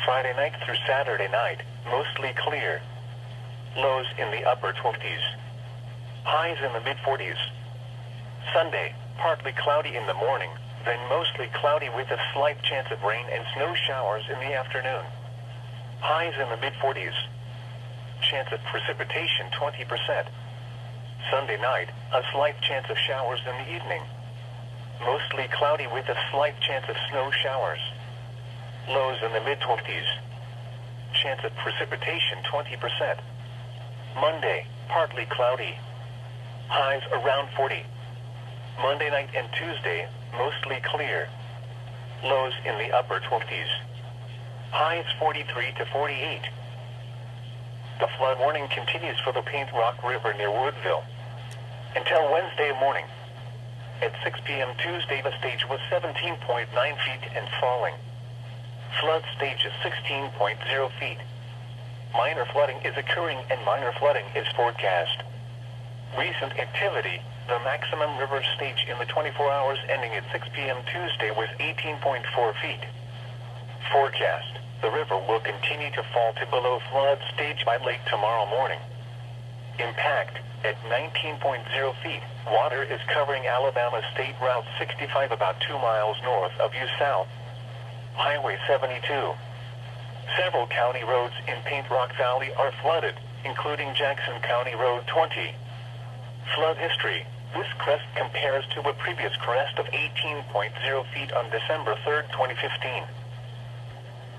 Friday night through Saturday night, mostly clear. Lows in the upper 20s. Highs in the mid-40s. Sunday, partly cloudy in the morning, then mostly cloudy with a slight chance of rain and snow showers in the afternoon. Highs in the mid-40s. Chance of precipitation 20%. Sunday night, a slight chance of showers in the evening. Mostly cloudy with a slight chance of snow showers. Lows in the mid-20s. Chance of precipitation 20%. Monday, partly cloudy. Highs around 40. Monday night and Tuesday, mostly clear. Lows in the upper 20s. Highs 43 to 48. The flood warning continues for the Paint Rock River near Woodville until Wednesday morning. At 6 p.m. Tuesday, the stage was 17.9 feet and falling. Flood stage is 16.0 feet. Minor flooding is occurring and minor flooding is forecast. Recent activity, the maximum river stage in the 24 hours ending at 6 p.m. Tuesday was 18.4 feet. Forecast, the river will continue to fall to below flood stage by late tomorrow morning. Impact, at 19.0 feet, water is covering Alabama State Route 65 about 2 miles north of you south. Highway 72. Several county roads in Paint Rock Valley are flooded, including Jackson County Road 20. Flood history. This crest compares to a previous crest of 18.0 feet on December 3, 2015.